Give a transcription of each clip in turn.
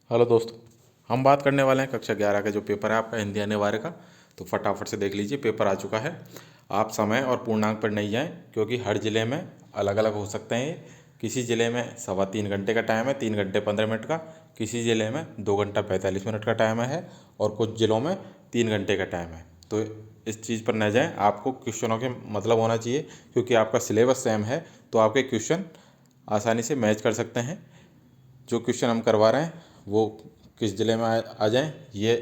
Hello दोस्तों, हम बात करने वाले हैं कक्षा 11 का जो पेपर है आपका हिंदी अनिवार्य का। तो फटाफट से देख लीजिए, पेपर आ चुका है। आप समय और पूर्णांक पर नहीं जाएं, क्योंकि हर ज़िले में अलग अलग हो सकते हैं ये। किसी ज़िले में 3.25 घंटे का टाइम है, 3 घंटे 15 मिनट का। किसी ज़िले में 2 घंटा 45 मिनट का टाइम है, और कुछ ज़िलों में 3 घंटे का टाइम है। तो इस चीज़ पर न जाएं, आपको क्वेश्चनों के मतलब होना चाहिए, क्योंकि आपका सिलेबस सेम है तो आपके क्वेश्चन आसानी से मैच कर सकते हैं। जो क्वेश्चन हम करवा रहे हैं वो किस ज़िले में आ जाएं ये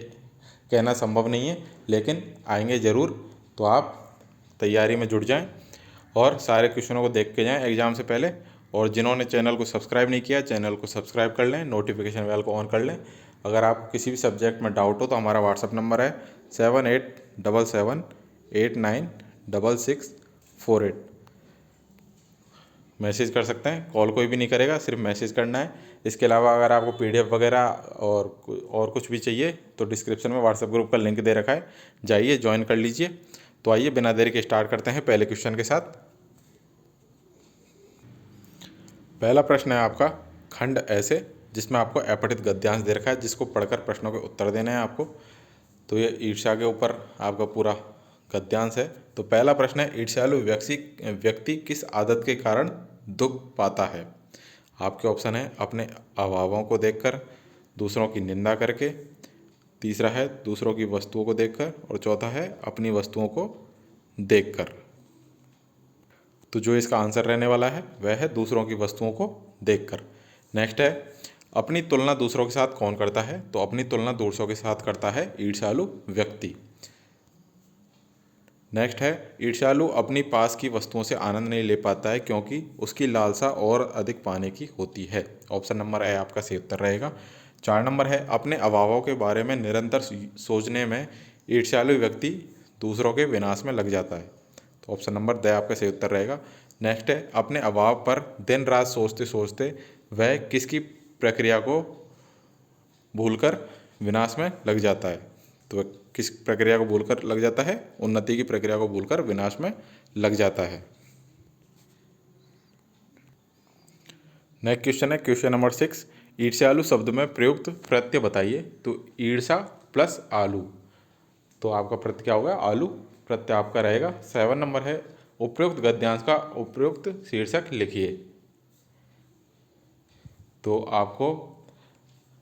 कहना संभव नहीं है, लेकिन आएंगे ज़रूर। तो आप तैयारी में जुट जाएं और सारे क्वेश्चनों को देख के जाएं एग्ज़ाम से पहले। और जिन्होंने चैनल को सब्सक्राइब नहीं किया, चैनल को सब्सक्राइब कर लें, नोटिफिकेशन बेल को ऑन कर लें। अगर आपको किसी भी सब्जेक्ट में डाउट हो तो हमारा व्हाट्सअप नंबर है 7877896648। मैसेज कर सकते हैं, कॉल कोई भी नहीं करेगा, सिर्फ मैसेज करना है। इसके अलावा अगर आपको पीडीएफ वगैरह और कुछ भी चाहिए तो डिस्क्रिप्शन में व्हाट्सएप ग्रुप का लिंक दे रखा है, जाइए ज्वाइन कर लीजिए। तो आइए बिना देरी के स्टार्ट करते हैं पहले क्वेश्चन के साथ। पहला प्रश्न है आपका खंड ऐसे, जिसमें आपको अपठित गद्यांश दे रखा है, जिसको पढ़कर प्रश्नों के उत्तर देने हैं आपको। तो ये ईर्ष्या के ऊपर आपका पूरा गद्यांश है। तो पहला प्रश्न है, ईर्ष्यालु व्यक्ति किस आदत के कारण दुख पाता है। आपके ऑप्शन है अपने अभावों को देखकर, दूसरों की निंदा करके, तीसरा है दूसरों की वस्तुओं को देखकर, और चौथा है अपनी वस्तुओं को देखकर। तो जो इसका आंसर रहने वाला है वह है दूसरों की वस्तुओं को देखकर। नेक्स्ट है, अपनी तुलना दूसरों के साथ कौन करता है। तो अपनी तुलना दूसरों के साथ करता है ईर्ष्यालु व्यक्ति। नेक्स्ट है, ईर्ष्यालु अपनी पास की वस्तुओं से आनंद नहीं ले पाता है, क्योंकि उसकी लालसा और अधिक पाने की होती है। ऑप्शन नंबर ए आपका सही उत्तर रहेगा। 4 नंबर है, अपने अभावों के बारे में निरंतर सोचने में ईर्ष्यालु व्यक्ति दूसरों के विनाश में लग जाता है। तो ऑप्शन नंबर द आपका सही उत्तर रहेगा। नेक्स्ट है, अपने अभाव पर दिन रात सोचते सोचते वह किसकी प्रक्रिया को भूलकर विनाश में लग जाता है। तो वह किस प्रक्रिया को भूलकर लग जाता है, उन्नति की प्रक्रिया को भूलकर विनाश में लग जाता है। नेक्स्ट क्वेश्चन है क्वेश्चन नंबर 6, ईर्ष्यालु शब्द में प्रयुक्त प्रत्यय बताइए। तो ईर्षा प्लस आलू, तो आपका प्रत्यय क्या होगा, आलू प्रत्यय आपका रहेगा। 7 नंबर है, उपयुक्त गद्यांश का उपयुक्त शीर्षक लिखिए। तो आपको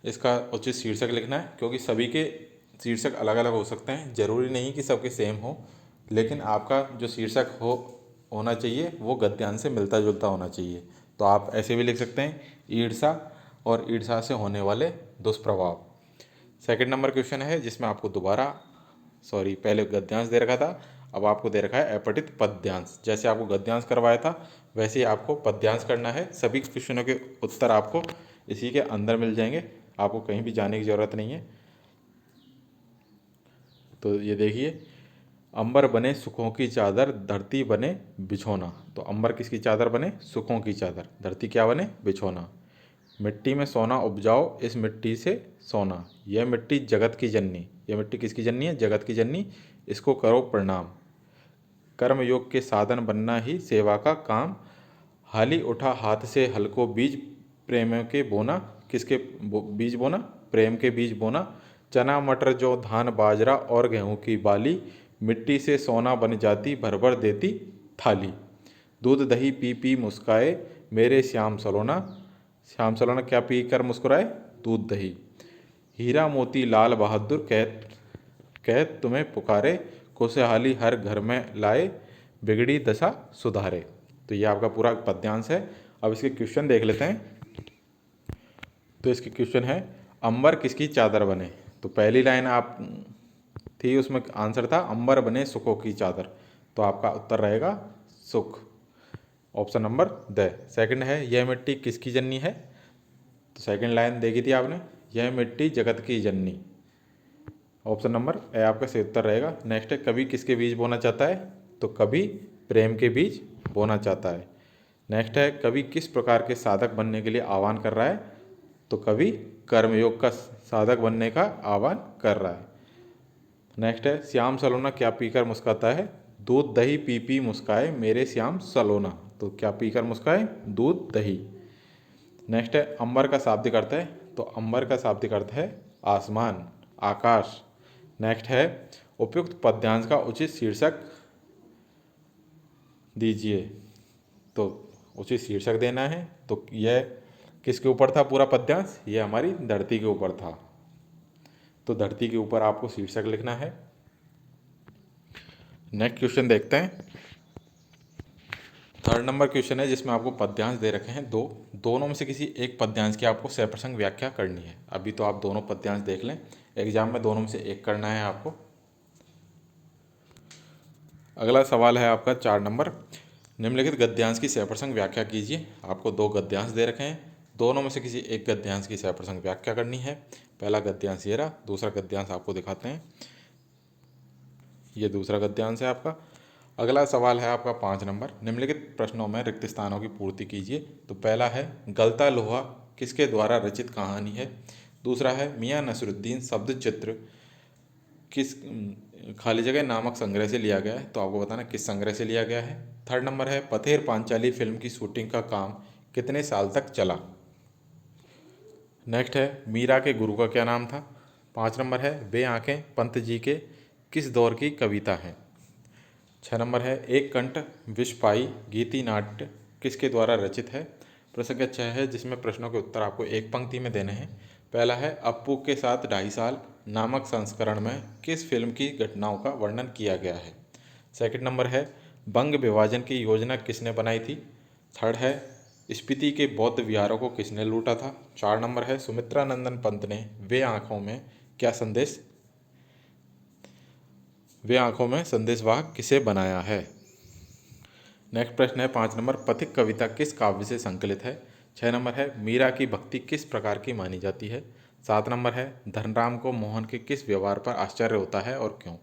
इसका उचित शीर्षक लिखना है, क्योंकि सभी के शीर्षक अलग अलग हो सकते हैं, ज़रूरी नहीं कि सबके सेम हो, लेकिन आपका जो शीर्षक होना चाहिए वो गद्यांश से मिलता जुलता होना चाहिए। तो आप ऐसे भी लिख सकते हैं, ईर्षा और ईर्षा से होने वाले दुष्प्रभाव। सेकंड नंबर क्वेश्चन है, जिसमें आपको पहले गद्यांश दे रखा था, अब आपको दे रखा है अपठित पद्यांश। जैसे आपको गद्यांश करवाया था वैसे ही आपको पद्यांश करना है। सभी क्वेश्चनों के उत्तर आपको इसी के अंदर मिल जाएंगे, आपको कहीं भी जाने की ज़रूरत नहीं है। तो ये देखिए, अंबर बने सुखों की चादर, धरती बने बिछोना। तो अंबर किसकी चादर बने, सुखों की चादर, धरती क्या बने, बिछोना। मिट्टी में सोना उपजाओ, इस मिट्टी से सोना, यह मिट्टी जगत की जननी। यह मिट्टी किसकी जननी है, जगत की जननी, इसको करो प्रणाम। कर्म योग के साधन बनना ही सेवा का काम, हाली उठा हाथ से हल को बीज, प्रेम के बोना, किसके बीज बोना, प्रेम के बीज बोना। चना मटर जौ धान बाजरा और गेहूं की बाली, मिट्टी से सोना बन जाती भर भर देती थाली। दूध दही पी पी मुस्काए, मेरे श्याम सलोना। श्याम सलोना क्या पी कर मुस्कुराए, दूध दही। हीरा मोती लाल बहादुर कह कह तुम्हें पुकारे, खुशहाली हर घर में लाए, बिगड़ी दशा सुधारे। तो ये आपका पूरा पद्यांश है। अब इसके क्वेश्चन देख लेते हैं। तो इसके क्वेश्चन है, अंबर किसकी चादर बने। तो पहली लाइन आप थी, उसमें आंसर था अंबर बने सुखों की चादर, तो आपका उत्तर रहेगा सुख, ऑप्शन नंबर द। सेकंड है, यह मिट्टी किसकी जननी है। तो सेकंड लाइन देखी थी आपने, यह मिट्टी जगत की जननी, ऑप्शन नंबर ए आपका सही उत्तर रहेगा। नेक्स्ट है, कवि किसके बीज बोना चाहता है। तो कवि प्रेम के बीज बोना चाहता है। नेक्स्ट है, कवि किस प्रकार के साधक बनने के लिए आह्वान कर रहा है। तो कवि कर्मयोग का साधक बनने का आह्वान कर रहा है। नेक्स्ट है, श्याम सलोना क्या पीकर मुस्काता है। दूध दही पी पी मुस्काए, मेरे श्याम सलोना। तो क्या पीकर मुस्काए, दूध दही। नेक्स्ट है, अंबर का शाब्दिक अर्थ है। तो अंबर का शाब्दिक अर्थ है आसमान, आकाश। नेक्स्ट है उपयुक्त पद्यांश का उचित शीर्षक दीजिए। तो उचित शीर्षक देना है। तो यह किसके ऊपर था पूरा पद्यांश? ये हमारी धरती के ऊपर था। तो धरती के ऊपर आपको शीर्षक लिखना है। नेक्स्ट क्वेश्चन देखते हैं। थर्ड नंबर क्वेश्चन है जिसमें आपको पद्यांश दे रखे हैं दोनों में से किसी एक पद्यांश की आपको सप्रसंग व्याख्या करनी है। अभी तो आप दोनों पद्यांश देख लें, एग्जाम में दोनों में से एक करना है आपको। अगला सवाल है आपका 4 नंबर, निम्नलिखित गद्यांश की सप्रसंग व्याख्या कीजिए। आपको 2 गद्यांश दे रखे हैं, दोनों में से किसी एक गद्यांश की सप्रसंग व्याख्या करनी है। पहला गद्यांश ये रहा, दूसरा गद्यांश आपको दिखाते हैं। ये दूसरा गद्यांश है आपका। अगला सवाल है आपका 5 नंबर, निम्नलिखित प्रश्नों में रिक्त स्थानों की पूर्ति कीजिए। तो पहला है गलता लोहा किसके द्वारा रचित कहानी है। दूसरा है मियाँ नसरुद्दीन शब्द चित्र किस खाली जगह नामक संग्रह से लिया गया है। तो आपको बताना किस संग्रह से लिया गया है। थर्ड नंबर है पथेर पांचाली फिल्म की शूटिंग का काम कितने साल तक चला। नेक्स्ट है मीरा के गुरु का क्या नाम था। 5 नंबर है वे आंखें पंत जी के किस दौर की कविता हैं। 6 नंबर है एक कंठ विषपाई गीति नाट्य किसके द्वारा रचित है। प्रश्न संख्या 6 है जिसमें प्रश्नों के उत्तर आपको एक पंक्ति में देने हैं। पहला है अप्पू के साथ 2.5 साल नामक संस्करण में किस फिल्म की घटनाओं का वर्णन किया गया है। सेकंड नंबर है बंग विभाजन की योजना किसने बनाई थी। थर्ड है स्पीति के बौद्ध विहारों को किसने लूटा था। 4 नंबर है सुमित्रा नंदन पंत ने वे आंखों में संदेशवाहक किसे बनाया है। नेक्स्ट प्रश्न है 5 नंबर, पथिक कविता किस काव्य से संकलित है। 6 नंबर है मीरा की भक्ति किस प्रकार की मानी जाती है। 7 नंबर है धनराम को मोहन के किस व्यवहार पर आश्चर्य होता है और क्यों।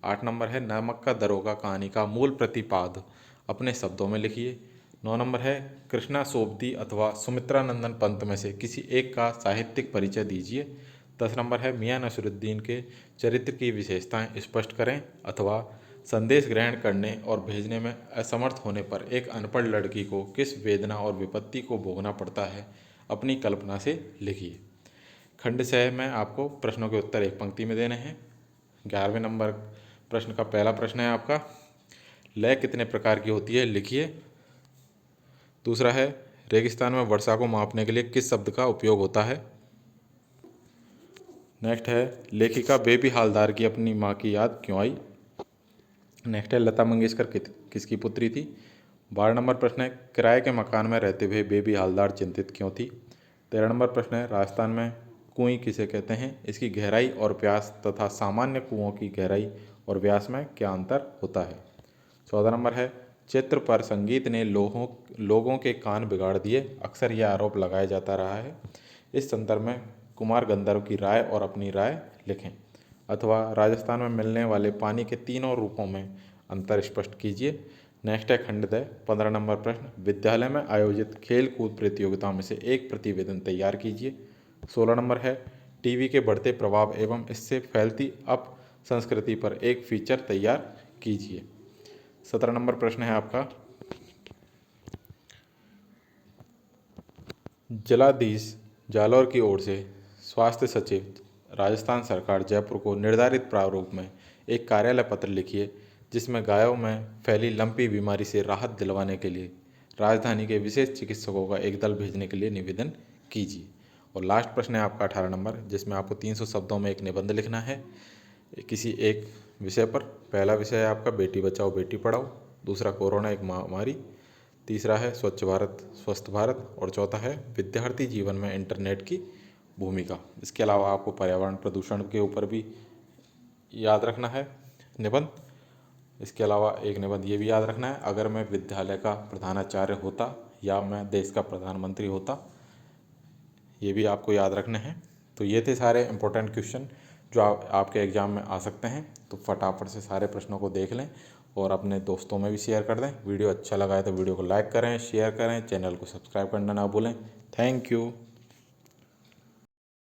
8 नंबर है नमक का दरोगा कहानी का मूल प्रतिपाद अपने शब्दों में लिखिए। 9 नंबर है कृष्णा सोबती अथवा सुमित्रा नंदन पंत में से किसी एक का साहित्यिक परिचय दीजिए। 10 नंबर है मियाँ नसरुद्दीन के चरित्र की विशेषताएं स्पष्ट करें अथवा संदेश ग्रहण करने और भेजने में असमर्थ होने पर एक अनपढ़ लड़की को किस वेदना और विपत्ति को भोगना पड़ता है अपनी कल्पना से लिखिए। खंड 6 में आपको प्रश्नों के उत्तर एक पंक्ति में देने हैं। 11वें नंबर प्रश्न का पहला प्रश्न है आपका लय कितने प्रकार की होती है, लिखिए। दूसरा है रेगिस्तान में वर्षा को मापने के लिए किस शब्द का उपयोग होता है। नेक्स्ट है लेखिका बेबी हालदार की अपनी माँ की याद क्यों आई। नेक्स्ट है लता मंगेशकर किसकी पुत्री थी। 12 नंबर प्रश्न है किराए के मकान में रहते हुए बेबी हालदार चिंतित क्यों थी। 13 नंबर प्रश्न है राजस्थान में कुएं किसे कहते हैं, इसकी गहराई और व्यास तथा सामान्य कुओं की गहराई और व्यास में क्या अंतर होता है। 14 नंबर है चित्र पर संगीत ने लोगों के कान बिगाड़ दिए, अक्सर यह आरोप लगाया जाता रहा है। इस संदर्भ में कुमार गंधर्व की राय और अपनी राय लिखें। अथवा राजस्थान में मिलने वाले पानी के तीनों रूपों में अंतर स्पष्ट कीजिए। नेक्स्ट है खंड 15 नंबर प्रश्न विद्यालय में आयोजित खेल कूद प्रतियोगिताओं में से एक प्रतिवेदन तैयार कीजिए। 16 नंबर है टीवी के बढ़ते प्रभाव एवं इससे फैलती अप संस्कृति पर एक फीचर तैयार कीजिए। 17 नंबर प्रश्न है आपका जिलाधीश जालौर की ओर से स्वास्थ्य सचिव राजस्थान सरकार जयपुर को निर्धारित प्रारूप में एक कार्यालय पत्र लिखिए जिसमें गायों में फैली लंपी बीमारी से राहत दिलवाने के लिए राजधानी के विशेष चिकित्सकों का एक दल भेजने के लिए निवेदन कीजिए। और लास्ट प्रश्न है आपका 18 नंबर जिसमें आपको 300 शब्दों में एक निबंध लिखना है किसी एक विषय पर। पहला विषय है आपका बेटी बचाओ बेटी पढ़ाओ, दूसरा कोरोना एक महामारी, तीसरा है स्वच्छ भारत स्वस्थ भारत और चौथा है विद्यार्थी जीवन में इंटरनेट की भूमिका। इसके अलावा आपको पर्यावरण प्रदूषण के ऊपर भी याद रखना है निबंध। इसके अलावा एक निबंध ये भी याद रखना है अगर मैं विद्यालय का प्रधानाचार्य होता या मैं देश का प्रधानमंत्री होता, ये भी आपको याद रखने हैं। तो ये थे सारे इंपॉर्टेंट क्वेश्चन जो आपके एग्ज़ाम में आ सकते हैं। तो फटाफट से सारे प्रश्नों को देख लें और अपने दोस्तों में भी शेयर कर दें। वीडियो अच्छा लगा है तो वीडियो को लाइक करें, शेयर करें, चैनल को सब्सक्राइब करना ना भूलें। Thank you.